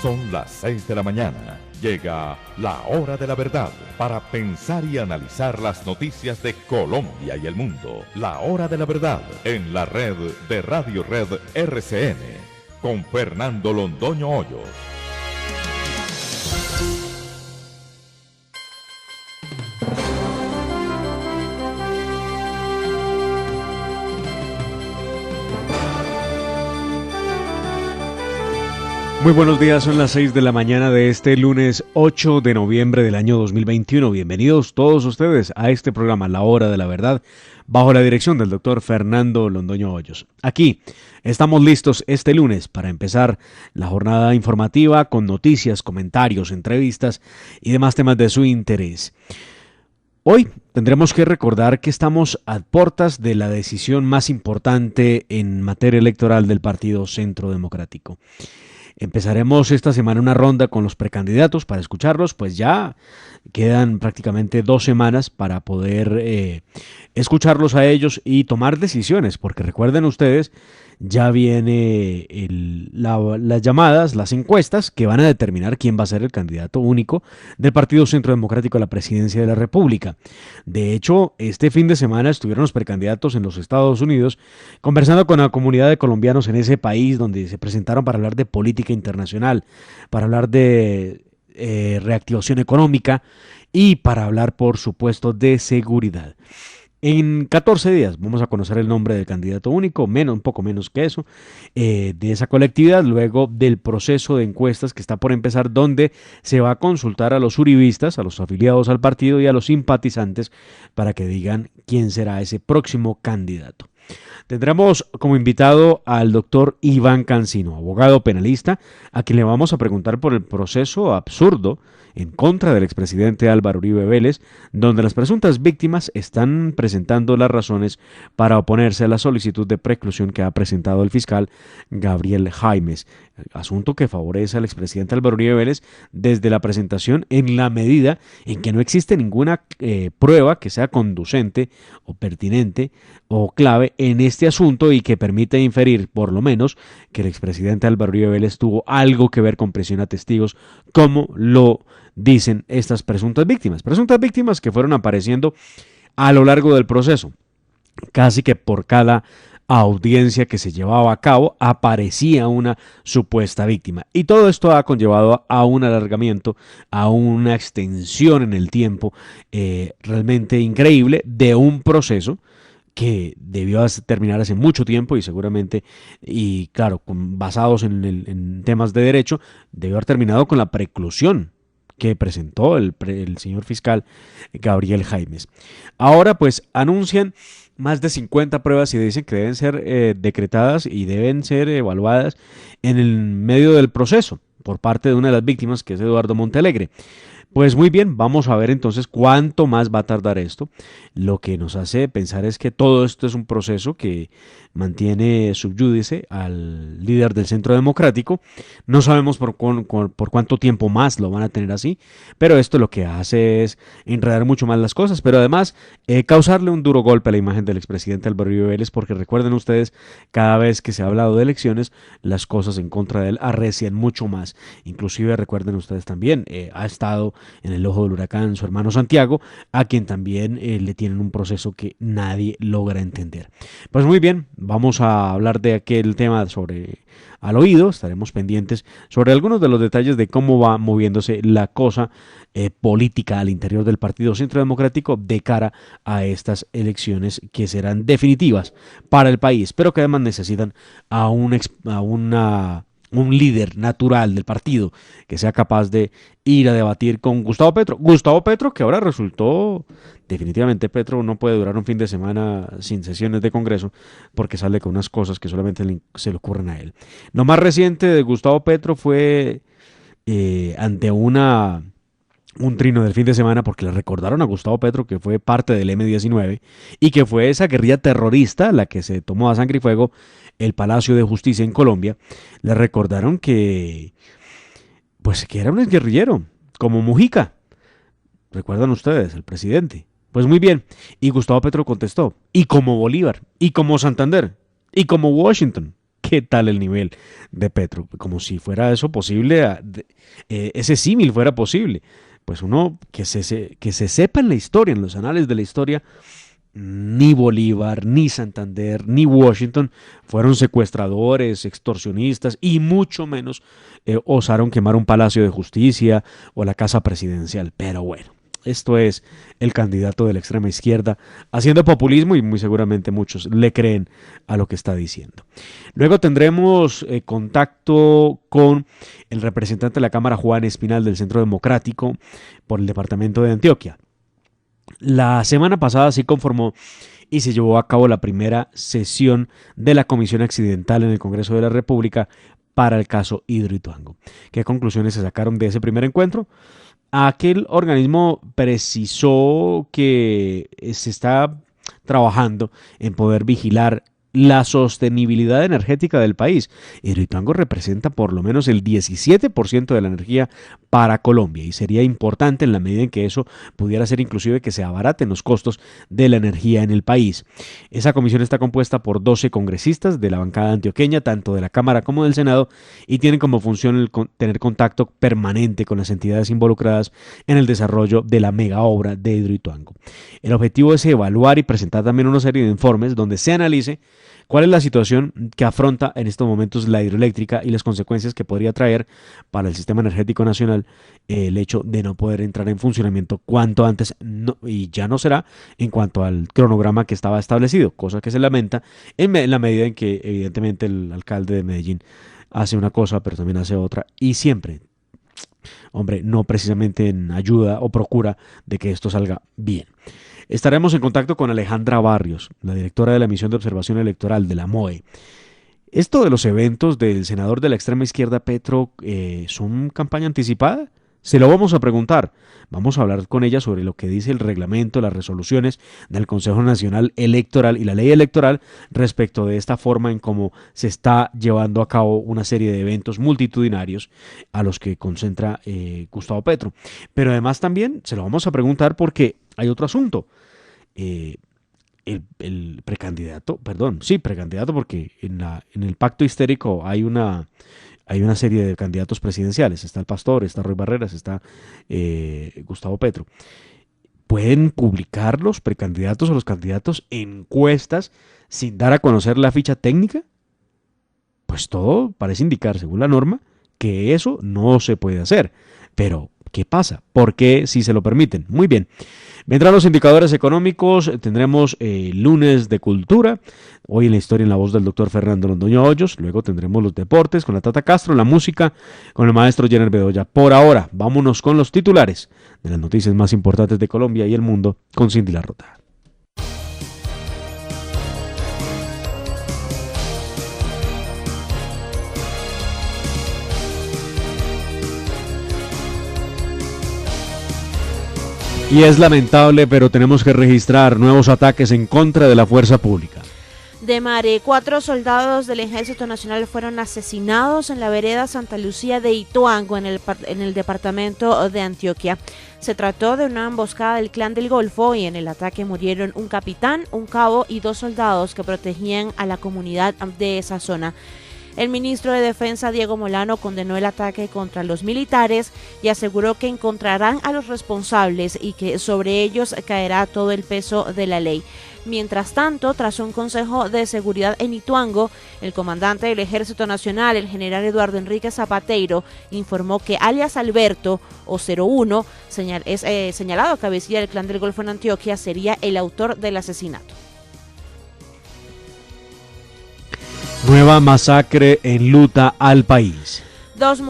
Son las 6 de la mañana. Llega la hora de la verdad para pensar y analizar las noticias de Colombia y el mundo. La hora de la verdad en la red de Radio Red RCN con Fernando Londoño Hoyos. Muy buenos días, son las 6 de la mañana de este lunes 8 de noviembre del año 2021. Bienvenidos todos ustedes a este programa, La Hora de la Verdad, bajo la dirección del doctor Fernando Londoño Hoyos. Aquí estamos listos este lunes para empezar la jornada informativa con noticias, comentarios, entrevistas y demás temas de su interés. Hoy tendremos que recordar que estamos a puertas de la decisión más importante en materia electoral del Partido Centro Democrático. Empezaremos esta semana una ronda con los precandidatos para escucharlos, pues ya quedan prácticamente 2 semanas para poder escucharlos a ellos y tomar decisiones, porque recuerden ustedes, ya viene las llamadas, las encuestas que van a determinar quién va a ser el candidato único del Partido Centro Democrático a la presidencia de la República. De hecho, este fin de semana estuvieron los precandidatos en los Estados Unidos conversando con la comunidad de colombianos en ese país, donde se presentaron para hablar de política internacional, para hablar de reactivación económica y para hablar, por supuesto, de seguridad. En 14 días vamos a conocer el nombre del candidato único, un poco menos que eso, de esa colectividad, luego del proceso de encuestas que está por empezar, donde se va a consultar a los uribistas, a los afiliados al partido y a los simpatizantes para que digan quién será ese próximo candidato. Tendremos como invitado al doctor Iván Cancino, abogado penalista, a quien le vamos a preguntar por el proceso absurdo en contra del expresidente Álvaro Uribe Vélez, donde las presuntas víctimas están presentando las razones para oponerse a la solicitud de preclusión que ha presentado el fiscal Gabriel Jaimes, asunto que favorece al expresidente Álvaro Uribe Vélez desde la presentación en la medida en que no existe ninguna prueba que sea conducente o pertinente o clave en este asunto y que permite inferir, por lo menos, que el expresidente Álvaro Uribe Vélez tuvo algo que ver con presión a testigos, como lo dicen estas presuntas víctimas que fueron apareciendo a lo largo del proceso. Casi que por cada audiencia que se llevaba a cabo aparecía una supuesta víctima. Y todo esto ha conllevado a un alargamiento, a una extensión en el tiempo realmente increíble de un proceso que debió terminar hace mucho tiempo y seguramente, y claro, basados en temas de derecho, debió haber terminado con la preclusión que presentó el señor fiscal Gabriel Jaimes. Ahora pues anuncian más de 50 pruebas y dicen que deben ser decretadas y deben ser evaluadas en el medio del proceso por parte de una de las víctimas, que es Eduardo Montealegre. Pues muy bien, vamos a ver entonces cuánto más va a tardar esto. Lo que nos hace pensar es que todo esto es un proceso que mantiene subyúdice al líder del Centro Democrático. No sabemos por cuánto tiempo más lo van a tener así, pero esto lo que hace es enredar mucho más las cosas, pero además causarle un duro golpe a la imagen del expresidente Álvaro Uribe Vélez, porque recuerden ustedes, cada vez que se ha hablado de elecciones, las cosas en contra de él arrecian mucho más. Inclusive recuerden ustedes también, ha estado en el ojo del huracán su hermano Santiago, a quien también le tienen un proceso que nadie logra entender. Pues muy bien, vamos a hablar de aquel tema al oído, estaremos pendientes sobre algunos de los detalles de cómo va moviéndose la cosa política al interior del Partido Centro Democrático de cara a estas elecciones que serán definitivas para el país, pero que además necesitan a un líder natural del partido que sea capaz de ir a debatir con Gustavo Petro. Gustavo Petro, que ahora resultó, definitivamente Petro no puede durar un fin de semana sin sesiones de Congreso porque sale con unas cosas que solamente se le ocurren a él. Lo más reciente de Gustavo Petro fue ante un trino del fin de semana, porque le recordaron a Gustavo Petro que fue parte del M-19 y que fue esa guerrilla terrorista la que se tomó a sangre y fuego el Palacio de Justicia en Colombia. Le recordaron que era un guerrillero, como Mujica. ¿Recuerdan ustedes, el presidente? Pues muy bien, y Gustavo Petro contestó, y como Bolívar, y como Santander, y como Washington. ¿Qué tal el nivel de Petro? Como si fuera eso posible, ese símil fuera posible. Pues uno que se sepa en la historia, en los anales de la historia, ni Bolívar, ni Santander, ni Washington fueron secuestradores, extorsionistas y mucho menos osaron quemar un palacio de justicia o la casa presidencial. Pero bueno, esto es el candidato de la extrema izquierda haciendo populismo y muy seguramente muchos le creen a lo que está diciendo. Luego tendremos contacto con el representante de la Cámara, Juan Espinal, del Centro Democrático por el departamento de Antioquia. La semana pasada se conformó y se llevó a cabo la primera sesión de la Comisión Accidental en el Congreso de la República para el caso Hidroituango. ¿Qué conclusiones se sacaron de ese primer encuentro? Aquel organismo precisó que se está trabajando en poder vigilar la sostenibilidad energética del país. Hidroituango representa por lo menos el 17% de la energía para Colombia y sería importante en la medida en que eso pudiera ser inclusive que se abaraten los costos de la energía en el país. Esa comisión está compuesta por 12 congresistas de la bancada antioqueña, tanto de la Cámara como del Senado, y tienen como función tener contacto permanente con las entidades involucradas en el desarrollo de la mega obra de Hidroituango. El objetivo es evaluar y presentar también una serie de informes donde se analice ¿cuál es la situación que afronta en estos momentos la hidroeléctrica y las consecuencias que podría traer para el sistema energético nacional el hecho de no poder entrar en funcionamiento cuanto antes y ya no será en cuanto al cronograma que estaba establecido, cosa que se lamenta en la medida en que evidentemente el alcalde de Medellín hace una cosa pero también hace otra y siempre, hombre, no precisamente en ayuda o procura de que esto salga bien. Estaremos en contacto con Alejandra Barrios, la directora de la Misión de Observación Electoral de la MOE. ¿Esto de los eventos del senador de la extrema izquierda Petro son campaña anticipada? Se lo vamos a preguntar. Vamos a hablar con ella sobre lo que dice el reglamento, las resoluciones del Consejo Nacional Electoral y la ley electoral respecto de esta forma en cómo se está llevando a cabo una serie de eventos multitudinarios a los que concentra Gustavo Petro. Pero además también se lo vamos a preguntar porque hay otro asunto. El precandidato, precandidato porque en el pacto histérico hay una serie de candidatos presidenciales. Está el Pastor, está Roy Barreras, está Gustavo Petro. ¿Pueden publicar los precandidatos o los candidatos encuestas sin dar a conocer la ficha técnica? Pues todo parece indicar, según la norma, que eso no se puede hacer. Pero, ¿qué pasa? ¿Por qué si se lo permiten? Muy bien. Vendrán los indicadores económicos, tendremos lunes de cultura, hoy en la historia en la voz del doctor Fernando Londoño Hoyos, luego tendremos los deportes con la Tata Castro, la música con el maestro Jenner Bedoya. Por ahora, vámonos con los titulares de las noticias más importantes de Colombia y el mundo con Cindy Larrota. Y es lamentable, pero tenemos que registrar nuevos ataques en contra de la fuerza pública. De Mare, 4 soldados del Ejército Nacional fueron asesinados en la vereda Santa Lucía de Ituango, en el departamento de Antioquia. Se trató de una emboscada del Clan del Golfo y en el ataque murieron un capitán, un cabo y 2 soldados que protegían a la comunidad de esa zona. El ministro de Defensa, Diego Molano, condenó el ataque contra los militares y aseguró que encontrarán a los responsables y que sobre ellos caerá todo el peso de la ley. Mientras tanto, tras un consejo de seguridad en Ituango, el comandante del Ejército Nacional, el general Eduardo Enrique Zapateiro, informó que alias Alberto, o 01, señalado cabecilla del Clan del Golfo en Antioquia, sería el autor del asesinato. Nueva masacre enluta al país. 2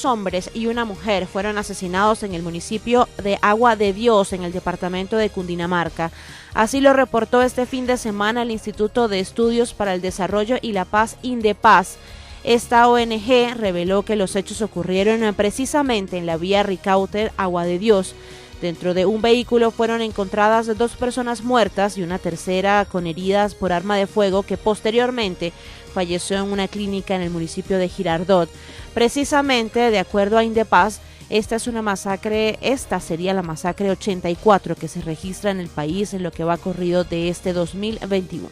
hombres y una mujer fueron asesinados en el municipio de Agua de Dios, en el departamento de Cundinamarca. Así lo reportó este fin de semana el Instituto de Estudios para el Desarrollo y la Paz, INDEPAZ. Esta ONG reveló que los hechos ocurrieron precisamente en la vía Ricauter, Agua de Dios. Dentro de un vehículo fueron encontradas 2 personas muertas y una tercera con heridas por arma de fuego que posteriormente falleció en una clínica en el municipio de Girardot. Precisamente, de acuerdo a INDEPAZ, esta sería la masacre 84 que se registra en el país en lo que va corrido de este 2021.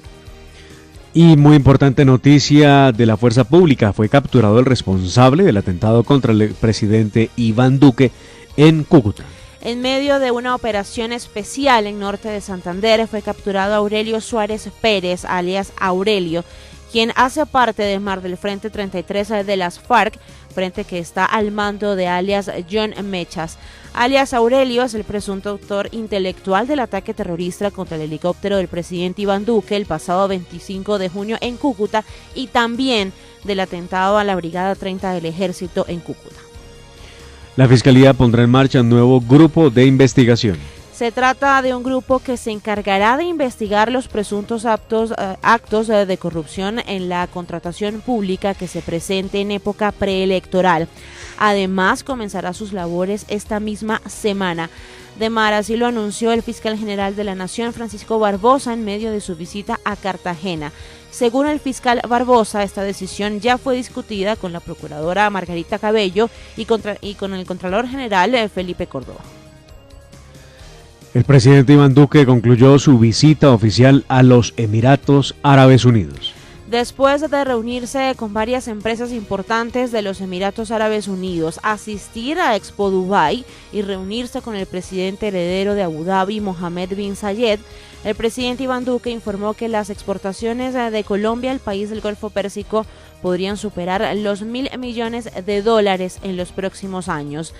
Y muy importante noticia de la fuerza pública, fue capturado el responsable del atentado contra el presidente Iván Duque en Cúcuta. En medio de una operación especial en norte de Santander fue capturado Aurelio Suárez Pérez, alias Aurelio, quien hace parte de Mar del Frente 33 de las FARC, frente que está al mando de alias John Mechas. Alias Aurelio es el presunto autor intelectual del ataque terrorista contra el helicóptero del presidente Iván Duque el pasado 25 de junio en Cúcuta y también del atentado a la Brigada 30 del Ejército en Cúcuta. La Fiscalía pondrá en marcha un nuevo grupo de investigación. Se trata de un grupo que se encargará de investigar los presuntos actos de corrupción en la contratación pública que se presente en época preelectoral. Además, comenzará sus labores esta misma semana. Así lo anunció el fiscal general de la Nación, Francisco Barbosa, en medio de su visita a Cartagena. Según el fiscal Barbosa, esta decisión ya fue discutida con la procuradora Margarita Cabello y con el contralor general Felipe Córdoba. El presidente Iván Duque concluyó su visita oficial a los Emiratos Árabes Unidos. Después de reunirse con varias empresas importantes de los Emiratos Árabes Unidos, asistir a Expo Dubai y reunirse con el presidente heredero de Abu Dhabi, Mohammed bin Zayed, el presidente Iván Duque informó que las exportaciones de Colombia al país del Golfo Pérsico podrían superar los $1.000 millones en los próximos años.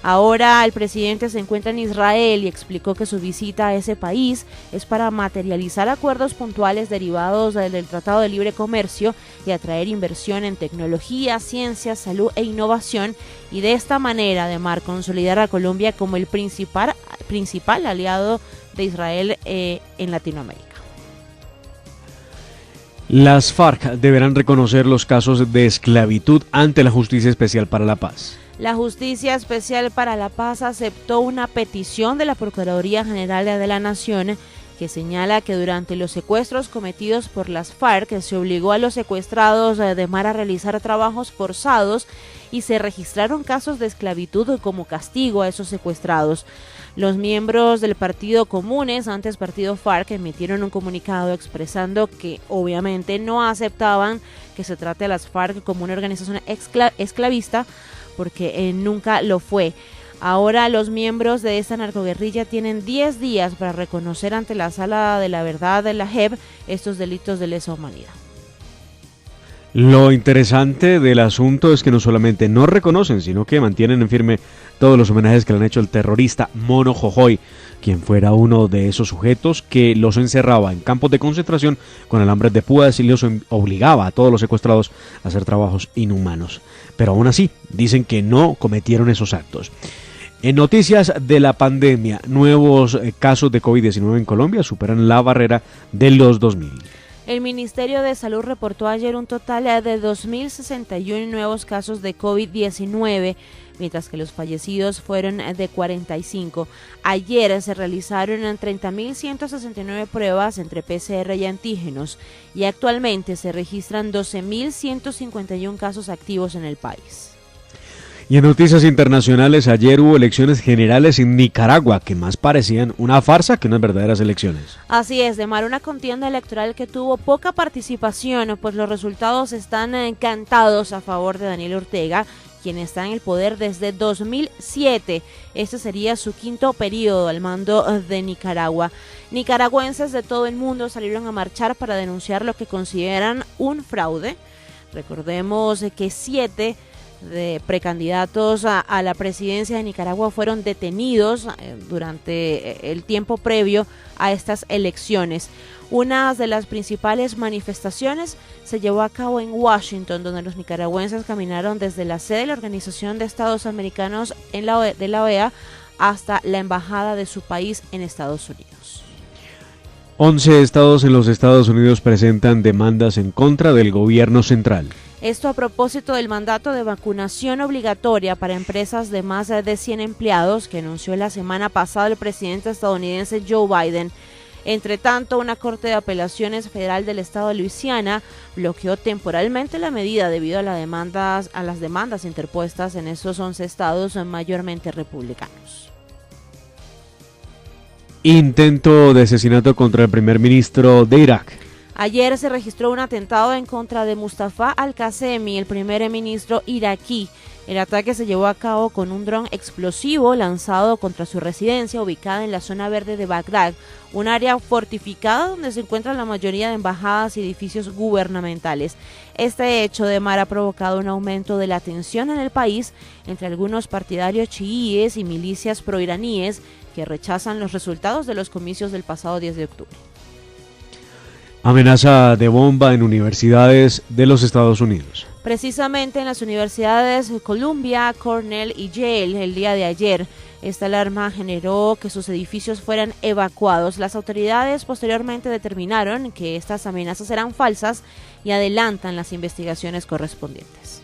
Ahora el presidente se encuentra en Israel y explicó que su visita a ese país es para materializar acuerdos puntuales derivados del Tratado de Libre Comercio y atraer inversión en tecnología, ciencia, salud e innovación y de esta manera, además, consolidar a Colombia como el principal aliado de Israel en Latinoamérica. Las FARC deberán reconocer los casos de esclavitud ante la Justicia Especial para la Paz. La Justicia Especial para la Paz aceptó una petición de la Procuraduría General de la Nación que señala que durante los secuestros cometidos por las FARC se obligó a los secuestrados de Mar a realizar trabajos forzados y se registraron casos de esclavitud como castigo a esos secuestrados. Los miembros del Partido Comunes, antes Partido FARC, emitieron un comunicado expresando que obviamente no aceptaban que se trate a las FARC como una organización esclavista, porque nunca lo fue. Ahora los miembros de esta narcoguerrilla tienen 10 días para reconocer ante la Sala de la Verdad de la JEP estos delitos de lesa humanidad. Lo interesante del asunto es que no solamente no reconocen, sino que mantienen en firme todos los homenajes que le han hecho al terrorista Mono Jojoy, quien fuera uno de esos sujetos que los encerraba en campos de concentración con alambres de púas y los obligaba a todos los secuestrados a hacer trabajos inhumanos. Pero aún así, dicen que no cometieron esos actos. En noticias de la pandemia, nuevos casos de COVID-19 en Colombia superan la barrera de los 2.000. El Ministerio de Salud reportó ayer un total de 2.061 nuevos casos de COVID-19, mientras que los fallecidos fueron de 45. Ayer se realizaron 30.169 pruebas entre PCR y antígenos y actualmente se registran 12.151 casos activos en el país. Y en noticias internacionales, ayer hubo elecciones generales en Nicaragua que más parecían una farsa que unas verdaderas elecciones. Así es, Demar, una contienda electoral que tuvo poca participación, pues los resultados están cantados a favor de Daniel Ortega, quien está en el poder desde 2007. Este sería su quinto periodo al mando de Nicaragua. Nicaragüenses de todo el mundo salieron a marchar para denunciar lo que consideran un fraude. Recordemos que 7 de precandidatos a la presidencia de Nicaragua fueron detenidos durante el tiempo previo a estas elecciones. Una de las principales manifestaciones se llevó a cabo en Washington, donde los nicaragüenses caminaron desde la sede de la Organización de Estados Americanos de la OEA hasta la embajada de su país en Estados Unidos. 11 estados en los Estados Unidos presentan demandas en contra del gobierno central. Esto a propósito del mandato de vacunación obligatoria para empresas de más de 100 empleados que anunció la semana pasada el presidente estadounidense Joe Biden. Entre tanto, una corte de apelaciones federal del estado de Luisiana bloqueó temporalmente la medida debido a las demandas interpuestas en esos 11 estados mayormente republicanos. Intento de asesinato contra el primer ministro de Irak. Ayer se registró un atentado en contra de Mustafa al-Qasemi, el primer ministro iraquí. El ataque se llevó a cabo con un dron explosivo lanzado contra su residencia ubicada en la zona verde de Bagdad, un área fortificada donde se encuentran la mayoría de embajadas y edificios gubernamentales. Este hecho de mar ha provocado un aumento de la tensión en el país entre algunos partidarios chiíes y milicias proiraníes que rechazan los resultados de los comicios del pasado 10 de octubre. Amenaza de bomba en universidades de los Estados Unidos. Precisamente en las universidades Columbia, Cornell y Yale el día de ayer. Esta alarma generó que sus edificios fueran evacuados. Las autoridades posteriormente determinaron que estas amenazas eran falsas y adelantan las investigaciones correspondientes.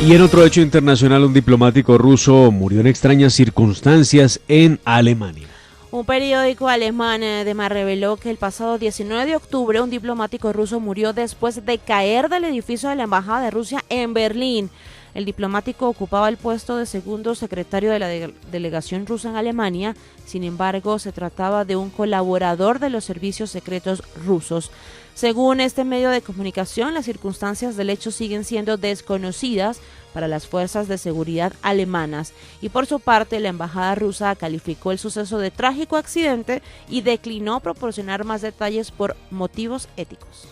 Y en otro hecho internacional, un diplomático ruso murió en extrañas circunstancias en Alemania. Un periódico alemán reveló que el pasado 19 de octubre un diplomático ruso murió después de caer del edificio de la Embajada de Rusia en Berlín. El diplomático ocupaba el puesto de segundo secretario de la delegación rusa en Alemania. Sin embargo, se trataba de un colaborador de los servicios secretos rusos. Según este medio de comunicación, las circunstancias del hecho siguen siendo desconocidas para las fuerzas de seguridad alemanas y por su parte la embajada rusa calificó el suceso de trágico accidente y declinó proporcionar más detalles por motivos éticos.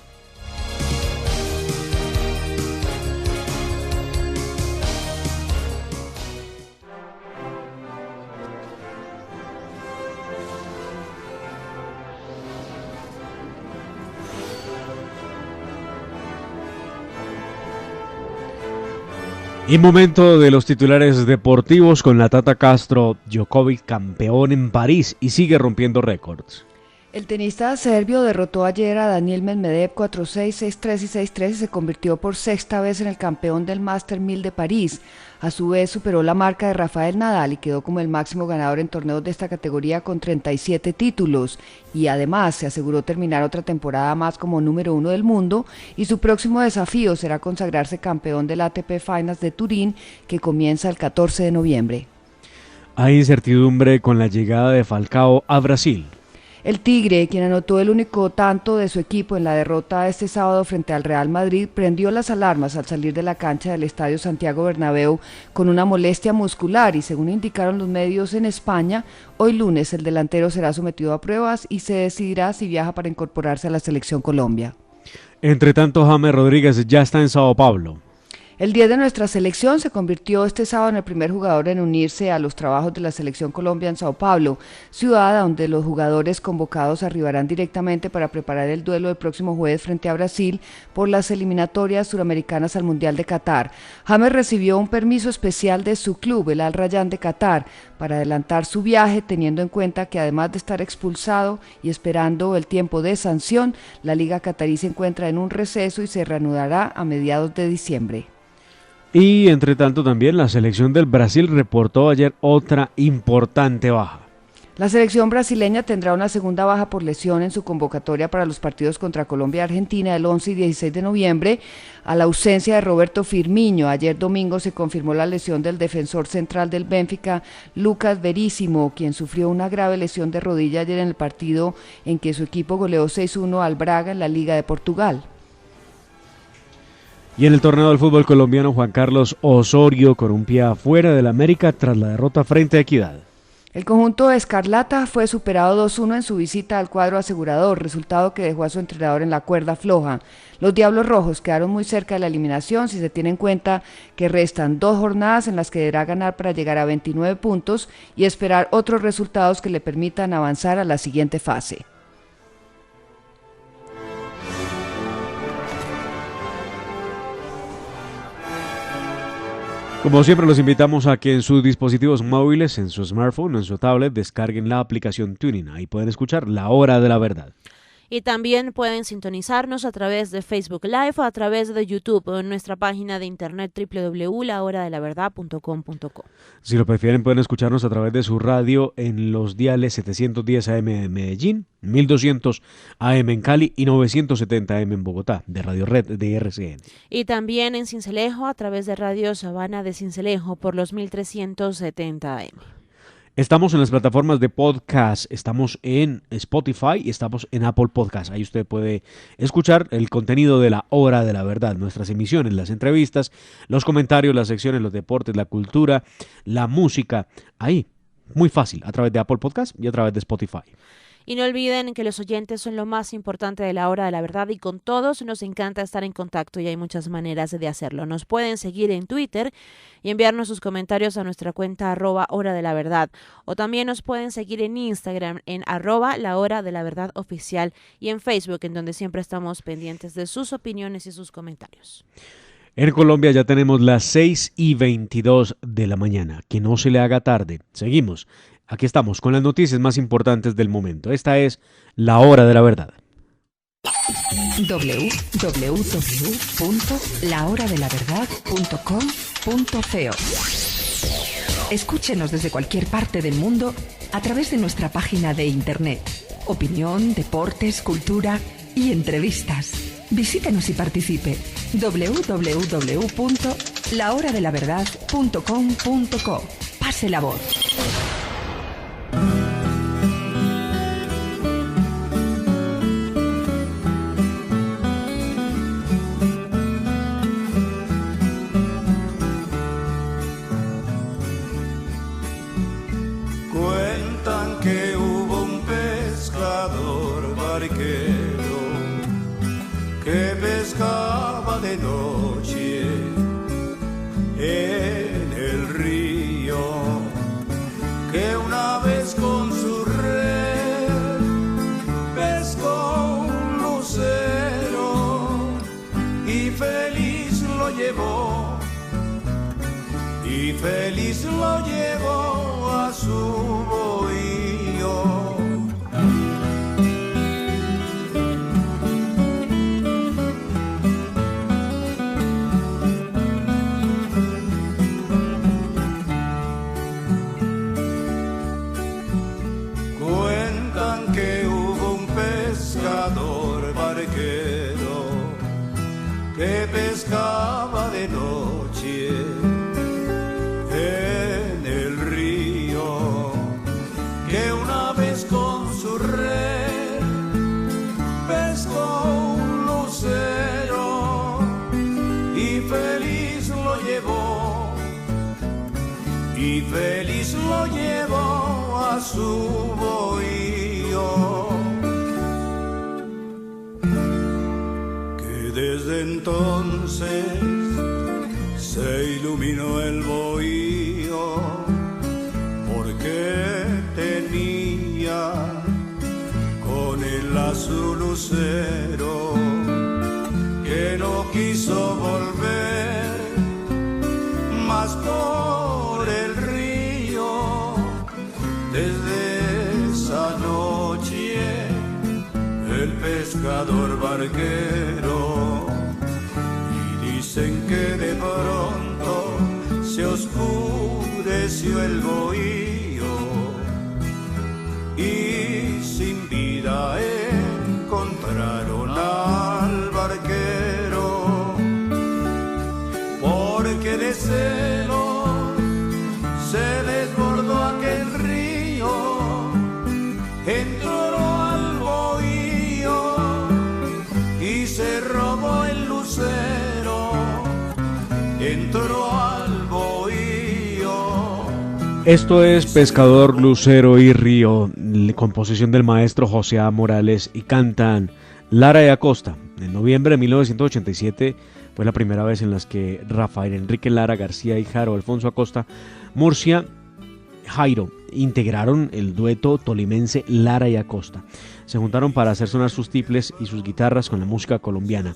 Y momento de los titulares deportivos con la Tata Castro. Djokovic campeón en París y sigue rompiendo récords. El tenista serbio derrotó ayer a Daniil Medvedev 4-6, 6-3 y 6-3 y se convirtió por sexta vez en el campeón del Master 1000 de París. A su vez superó la marca de Rafael Nadal y quedó como el máximo ganador en torneos de esta categoría con 37 títulos. Y además se aseguró terminar otra temporada más como número 1 del mundo y su próximo desafío será consagrarse campeón del ATP Finals de Turín que comienza el 14 de noviembre. Hay incertidumbre con la llegada de Falcao a Brasil. El Tigre, quien anotó el único tanto de su equipo en la derrota este sábado frente al Real Madrid, prendió las alarmas al salir de la cancha del Estadio Santiago Bernabéu con una molestia muscular y según indicaron los medios en España, hoy lunes el delantero será sometido a pruebas y se decidirá si viaja para incorporarse a la Selección Colombia. Entre tanto, James Rodríguez ya está en Sao Paulo. El 10 de nuestra selección se convirtió este sábado en el primer jugador en unirse a los trabajos de la Selección Colombia en Sao Paulo, ciudad donde los jugadores convocados arribarán directamente para preparar el duelo del próximo jueves frente a Brasil por las eliminatorias suramericanas al Mundial de Qatar. James recibió un permiso especial de su club, el Al Rayyan de Qatar, para adelantar su viaje, teniendo en cuenta que además de estar expulsado y esperando el tiempo de sanción, la Liga Qatarí se encuentra en un receso y se reanudará a mediados de diciembre. Y entre tanto también la selección del Brasil reportó ayer otra importante baja. La selección brasileña tendrá una segunda baja por lesión en su convocatoria para los partidos contra Colombia y Argentina el 11 y 16 de noviembre, a la ausencia de Roberto Firmino. Ayer domingo se confirmó la lesión del defensor central del Benfica, Lucas Veríssimo, quien sufrió una grave lesión de rodilla ayer en el partido en que su equipo goleó 6-1 al Braga en la Liga de Portugal. Y en el torneo del fútbol colombiano, Juan Carlos Osorio con un pie afuera del América tras la derrota frente a Equidad. El conjunto Escarlata fue superado 2-1 en su visita al cuadro asegurador, resultado que dejó a su entrenador en la cuerda floja. Los Diablos Rojos quedaron muy cerca de la eliminación si se tiene en cuenta que restan 2 jornadas en las que deberá ganar para llegar a 29 puntos y esperar otros resultados que le permitan avanzar a la siguiente fase. Como siempre, los invitamos a que en sus dispositivos móviles, en su smartphone o en su tablet, descarguen la aplicación Tuning. Ahí pueden escuchar La Hora de la Verdad. Y también pueden sintonizarnos a través de Facebook Live o a través de YouTube o en nuestra página de internet www.lahoradelaverdad.com.co. Si lo prefieren, pueden escucharnos a través de su radio en los diales 710 AM en Medellín, 1200 AM en Cali y 970 AM en Bogotá, de Radio Red de RCN. Y también en Sincelejo a través de Radio Sabana de Sincelejo por los 1370 AM. Estamos en las plataformas de podcast, estamos en Spotify y estamos en Apple Podcast. Ahí usted puede escuchar el contenido de la Hora de la Verdad, nuestras emisiones, las entrevistas, los comentarios, las secciones, los deportes, la cultura, la música. Ahí, muy fácil, a través de Apple Podcast y a través de Spotify. Y no olviden que los oyentes son lo más importante de la Hora de la Verdad y con todos nos encanta estar en contacto y hay muchas maneras de hacerlo. Nos pueden seguir en Twitter y enviarnos sus comentarios a nuestra cuenta @Hora de la Verdad o también nos pueden seguir en Instagram en @La Hora de la Verdad Oficial y en Facebook en donde siempre estamos pendientes de sus opiniones y sus comentarios. En Colombia ya tenemos las 6:22 de la mañana. Que no se le haga tarde. Seguimos. Aquí estamos con las noticias más importantes del momento. Esta es la Hora de la Verdad. www.lahoradelaverdad.com.co. Escúchenos desde cualquier parte del mundo a través de nuestra página de internet. Opinión, deportes, cultura y entrevistas. Visítenos y participe. www.lahoradelaverdad.com.co. Pase la voz. Cuentan que hubo un pescador barquero que pescaba de noche en el río, que una vez con su red pescó un lucero y feliz lo llevó, y feliz lo llevó a su bohío. Que pescaba de noche en el río, que una vez con su red pescó un lucero y feliz lo llevó, y feliz lo llevó a su bohío. Desde entonces se iluminó el bohío porque tenía con el azul lucero que no quiso volver más por el río. Desde esa noche el pescador barquero, dicen que de pronto se oscureció el bohío y sin vida encontraron al barquero, porque de celos se desbordó aquel río, entró al bohío y se robó el lucero, entró al bohío. Esto es Pescador, Lucero y Río, composición del maestro José A. Morales, y cantan Lara y Acosta. En noviembre de 1987 fue la primera vez en las que Rafael Enrique Lara, García y Jaro Alfonso Acosta, Murcia, Jairo, integraron el dueto tolimense Lara y Acosta. Se juntaron para hacer sonar sus tiples y sus guitarras con la música colombiana.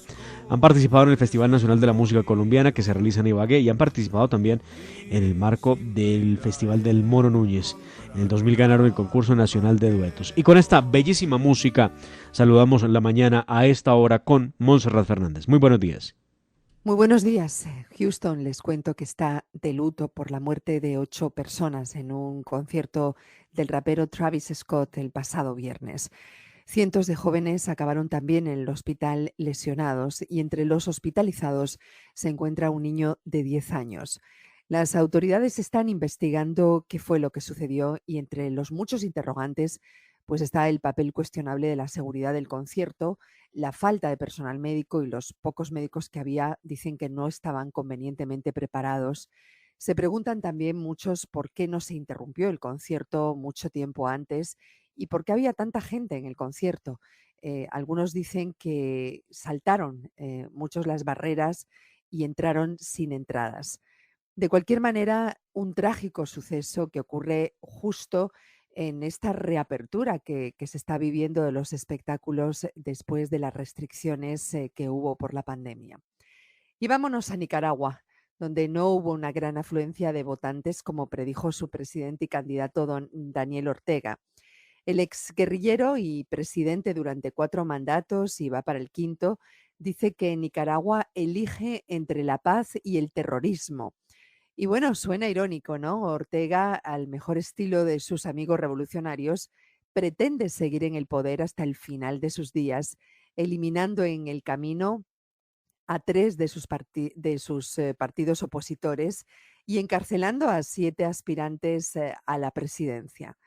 Han participado en el Festival Nacional de la Música Colombiana que se realiza en Ibagué y han participado también en el marco del Festival del Mono Núñez. En el 2000 ganaron el concurso nacional de duetos. Y con esta bellísima música saludamos la mañana a esta hora con Montserrat Fernández. Muy buenos días. Muy buenos días. Houston, les cuento que está de luto por la muerte de 8 personas en un concierto del rapero Travis Scott el pasado viernes. Cientos de jóvenes acabaron también en el hospital lesionados y entre los hospitalizados se encuentra un niño de 10 años. Las autoridades están investigando qué fue lo que sucedió y entre los muchos interrogantes pues está el papel cuestionable de la seguridad del concierto, la falta de personal médico y los pocos médicos que había dicen que no estaban convenientemente preparados. Se preguntan también muchos por qué no se interrumpió el concierto mucho tiempo antes y por qué había tanta gente en el concierto. Algunos dicen que saltaron muchos las barreras y entraron sin entradas. De cualquier manera, un trágico suceso que ocurre justo en esta reapertura que se está viviendo de los espectáculos después de las restricciones que hubo por la pandemia. Y vámonos a Nicaragua, donde no hubo una gran afluencia de votantes como predijo su presidente y candidato don Daniel Ortega. El exguerrillero y presidente durante 4 mandatos y va para el 5º, dice que Nicaragua elige entre la paz y el terrorismo. Y bueno, suena irónico, ¿no? Ortega, al mejor estilo de sus amigos revolucionarios, pretende seguir en el poder hasta el final de sus días, eliminando en el camino a 3 de sus partidos opositores y encarcelando a 7 aspirantes a la presidencia.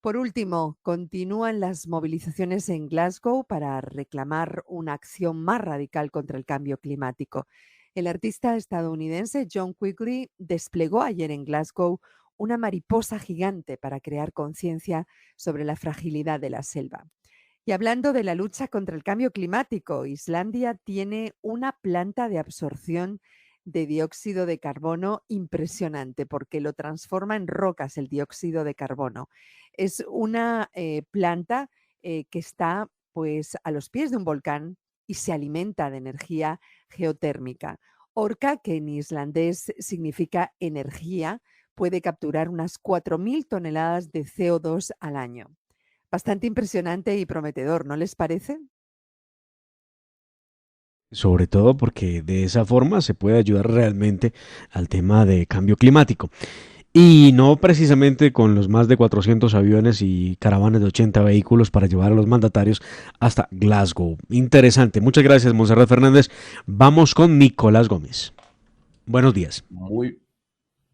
Por último, continúan las movilizaciones en Glasgow para reclamar una acción más radical contra el cambio climático. El artista estadounidense John Quigley desplegó ayer en Glasgow una mariposa gigante para crear conciencia sobre la fragilidad de la selva. Y hablando de la lucha contra el cambio climático, Islandia tiene una planta de absorción de dióxido de carbono impresionante porque lo transforma en rocas el dióxido de carbono. Es una planta que está pues a los pies de un volcán y se alimenta de energía geotérmica. Orca, que en islandés significa energía, puede capturar unas 4.000 toneladas de CO2 al año. Bastante impresionante y prometedor, ¿no les parece? Sobre todo porque de esa forma se puede ayudar realmente al tema de cambio climático. Y no precisamente con los más de 400 aviones y caravanas de 80 vehículos para llevar a los mandatarios hasta Glasgow. Interesante. Muchas gracias, Montserrat Fernández. Vamos con Nicolás Gómez. Buenos días.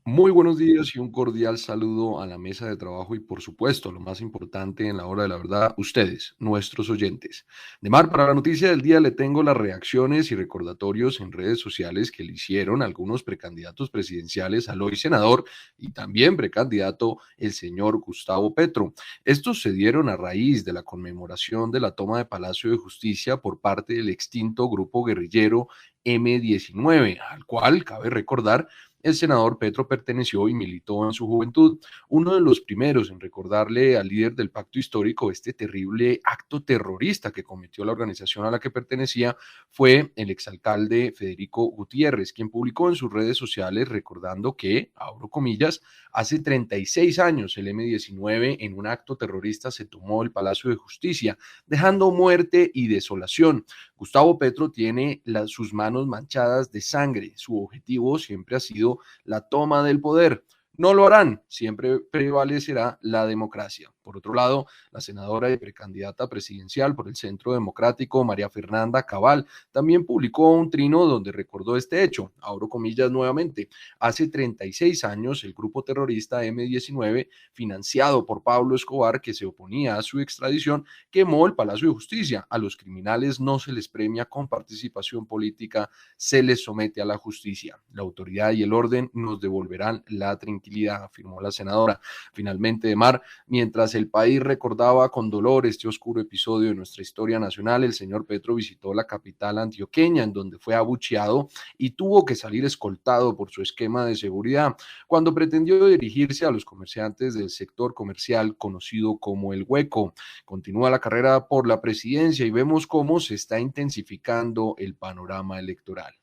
Muy buenos días y un cordial saludo a la mesa de trabajo y por supuesto, lo más importante en la hora de la verdad, ustedes, nuestros oyentes. Demar, para la noticia del día le tengo las reacciones y recordatorios en redes sociales que le hicieron algunos precandidatos presidenciales al hoy senador y también precandidato el señor Gustavo Petro. Estos se dieron a raíz de la conmemoración de la toma de Palacio de Justicia por parte del extinto grupo guerrillero M-19, al cual, cabe recordar, el senador Petro perteneció y militó en su juventud. Uno de los primeros en recordarle al líder del pacto histórico este terrible acto terrorista que cometió la organización a la que pertenecía fue el exalcalde Federico Gutiérrez, quien publicó en sus redes sociales recordando que, abro comillas, hace 36 años el M-19 en un acto terrorista se tomó el Palacio de Justicia, dejando muerte y desolación. Gustavo Petro tiene sus manos manchadas de sangre. Su objetivo siempre ha sido la toma del poder. No lo harán, siempre prevalecerá la democracia. Por otro lado, la senadora y precandidata presidencial por el Centro Democrático, María Fernanda Cabal, también publicó un trino donde recordó este hecho. Abro comillas nuevamente. Hace 36 años, el grupo terrorista M-19, financiado por Pablo Escobar, que se oponía a su extradición, quemó el Palacio de Justicia. A los criminales no se les premia con participación política, se les somete a la justicia. La autoridad y el orden nos devolverán la tranquilidad, afirmó la senadora. Finalmente, Demar, mientras el país recordaba con dolor este oscuro episodio de nuestra historia nacional, el señor Petro visitó la capital antioqueña, en donde fue abucheado y tuvo que salir escoltado por su esquema de seguridad, cuando pretendió dirigirse a los comerciantes del sector comercial conocido como El Hueco. Continúa la carrera por la presidencia y vemos cómo se está intensificando el panorama electoral.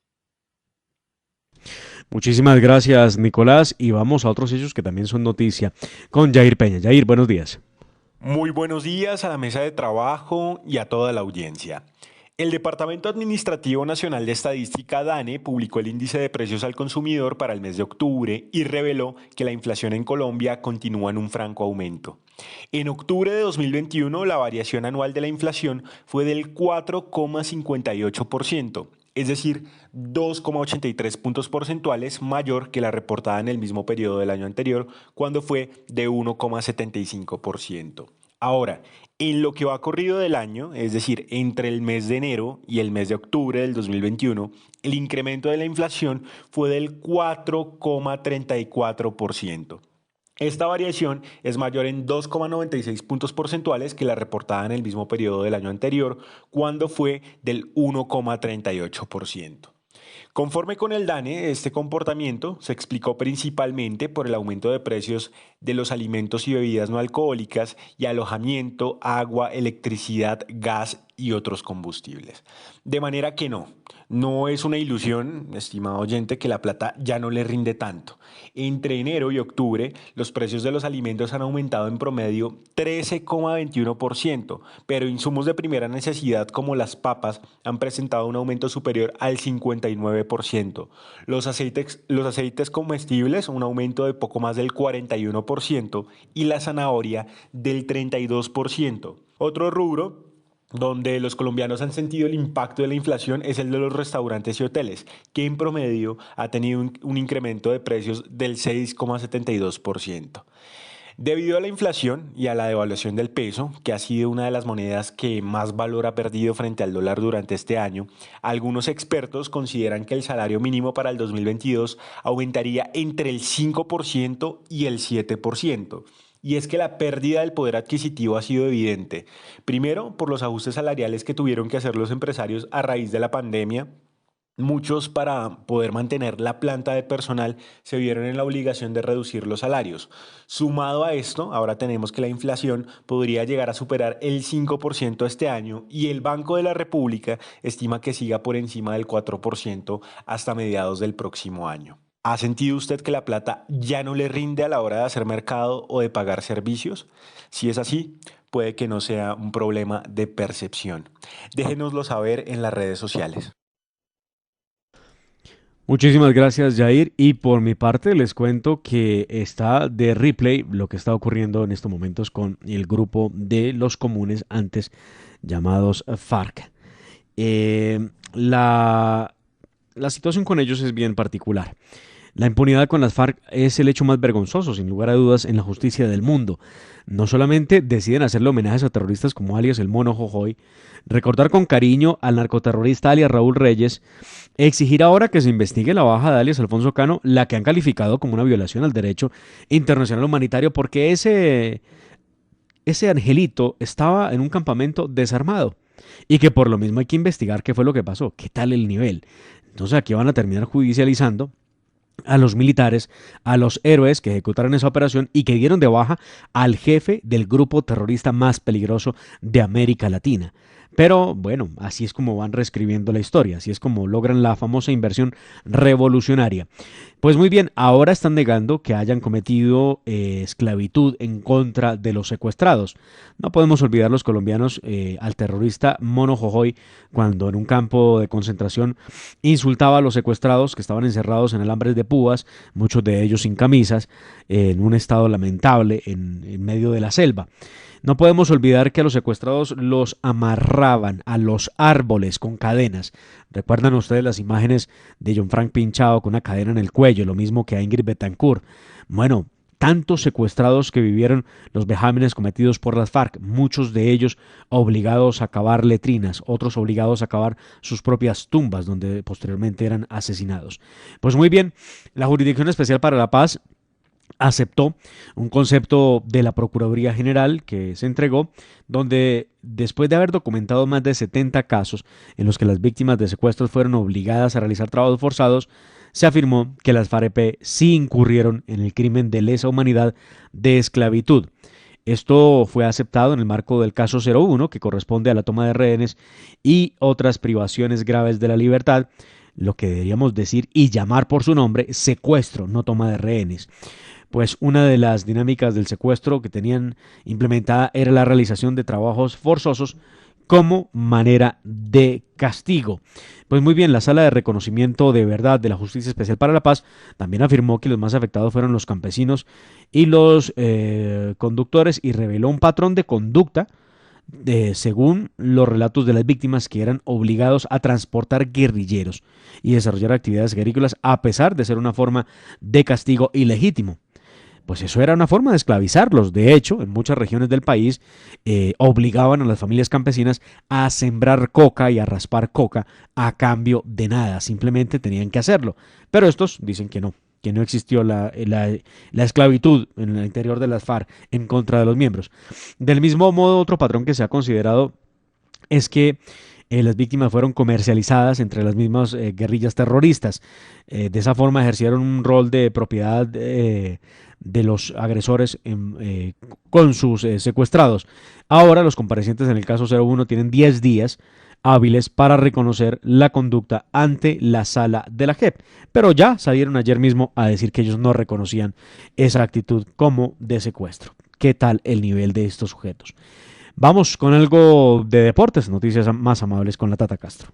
Muchísimas gracias, Nicolás, y vamos a otros hechos que también son noticia con Jair Peña. Jair, buenos días. Muy buenos días a la mesa de trabajo y a toda la audiencia. El Departamento Administrativo Nacional de Estadística, DANE, publicó el índice de precios al consumidor para el mes de octubre y reveló que la inflación en Colombia continúa en un franco aumento. En octubre de 2021, la variación anual de la inflación fue del 4,58%. es decir, 2,83 puntos porcentuales mayor que la reportada en el mismo periodo del año anterior, cuando fue de 1,75%. Ahora, en lo que va corrido del año, es decir, entre el mes de enero y el mes de octubre del 2021, el incremento de la inflación fue del 4,34%. Esta variación es mayor en 2,96 puntos porcentuales que la reportada en el mismo periodo del año anterior, cuando fue del 1,38%. Conforme con el DANE, este comportamiento se explicó principalmente por el aumento de precios de los alimentos y bebidas no alcohólicas y alojamiento, agua, electricidad, gas y otros combustibles. De manera que no es una ilusión, estimado oyente, que la plata ya no le rinde tanto. Entre enero y octubre, los precios de los alimentos han aumentado en promedio 13,21%, pero insumos de primera necesidad como las papas han presentado un aumento superior al 59%. Los aceites comestibles, un aumento de poco más del 41%, y la zanahoria del 32%. Otro rubro donde los colombianos han sentido el impacto de la inflación es el de los restaurantes y hoteles, que en promedio ha tenido un incremento de precios del 6,72%. Debido a la inflación y a la devaluación del peso, que ha sido una de las monedas que más valor ha perdido frente al dólar durante este año, algunos expertos consideran que el salario mínimo para el 2022 aumentaría entre el 5% y el 7%. Y es que la pérdida del poder adquisitivo ha sido evidente. Primero, por los ajustes salariales que tuvieron que hacer los empresarios a raíz de la pandemia. Muchos, para poder mantener la planta de personal, se vieron en la obligación de reducir los salarios. Sumado a esto, ahora tenemos que la inflación podría llegar a superar el 5% este año y el Banco de la República estima que siga por encima del 4% hasta mediados del próximo año. ¿Ha sentido usted que la plata ya no le rinde a la hora de hacer mercado o de pagar servicios? Si es así, puede que no sea un problema de percepción. Déjenoslo saber en las redes sociales. Muchísimas gracias, Jair. Y por mi parte les cuento que está de replay lo que está ocurriendo en estos momentos con el grupo de los comunes, antes llamados FARC. La situación con ellos es bien particular. La impunidad con las FARC es el hecho más vergonzoso, sin lugar a dudas, en la justicia del mundo. No solamente deciden hacerle homenajes a terroristas como alias el Mono Jojoy, recordar con cariño al narcoterrorista alias Raúl Reyes, exigir ahora que se investigue la baja de alias Alfonso Cano, la que han calificado como una violación al derecho internacional humanitario, porque ese angelito estaba en un campamento desarmado y que por lo mismo hay que investigar qué fue lo que pasó, qué tal el nivel. Entonces aquí van a terminar judicializando a los militares, a los héroes que ejecutaron esa operación y que dieron de baja al jefe del grupo terrorista más peligroso de América Latina. Pero bueno, así es como van reescribiendo la historia, así es como logran la famosa inversión revolucionaria. Pues muy bien, ahora están negando que hayan cometido esclavitud en contra de los secuestrados. No podemos olvidar los colombianos al terrorista Mono Jojoy, cuando en un campo de concentración insultaba a los secuestrados que estaban encerrados en alambres de púas, muchos de ellos sin camisas, en un estado lamentable en medio de la selva. No podemos olvidar que a los secuestrados los amarraban a los árboles con cadenas. ¿Recuerdan ustedes las imágenes de John Frank pinchado con una cadena en el cuello? Lo mismo que a Ingrid Betancourt. Bueno, tantos secuestrados que vivieron los vejámenes cometidos por las FARC, muchos de ellos obligados a cavar letrinas, otros obligados a cavar sus propias tumbas, donde posteriormente eran asesinados. Pues muy bien, la Jurisdicción Especial para la Paz aceptó un concepto de la Procuraduría General que se entregó, donde después de haber documentado más de 70 casos en los que las víctimas de secuestros fueron obligadas a realizar trabajos forzados, se afirmó que las FAREP sí incurrieron en el crimen de lesa humanidad de esclavitud. Esto fue aceptado en el marco del caso 01, que corresponde a la toma de rehenes y otras privaciones graves de la libertad, lo que deberíamos decir y llamar por su nombre, secuestro, no toma de rehenes. Pues una de las dinámicas del secuestro que tenían implementada era la realización de trabajos forzosos como manera de castigo. Pues muy bien, la Sala de Reconocimiento de Verdad de la Justicia Especial para la Paz también afirmó que los más afectados fueron los campesinos y los conductores y reveló un patrón de conducta según los relatos de las víctimas, que eran obligados a transportar guerrilleros y desarrollar actividades agrícolas a pesar de ser una forma de castigo ilegítimo. Pues eso era una forma de esclavizarlos. De hecho, en muchas regiones del país obligaban a las familias campesinas a sembrar coca y a raspar coca a cambio de nada. Simplemente tenían que hacerlo. Pero estos dicen que no existió la esclavitud en el interior de las FARC en contra de los miembros. Del mismo modo, otro patrón que se ha considerado es que las víctimas fueron comercializadas entre las mismas guerrillas terroristas. De esa forma ejercieron un rol de propiedad de los agresores con sus secuestrados. Ahora los comparecientes en el caso 01 tienen 10 días hábiles para reconocer la conducta ante la sala de la JEP, pero ya salieron ayer mismo a decir que ellos no reconocían esa actitud como de secuestro. ¿Qué tal el nivel de estos sujetos? Vamos con algo de deportes, noticias más amables con la Tata Castro.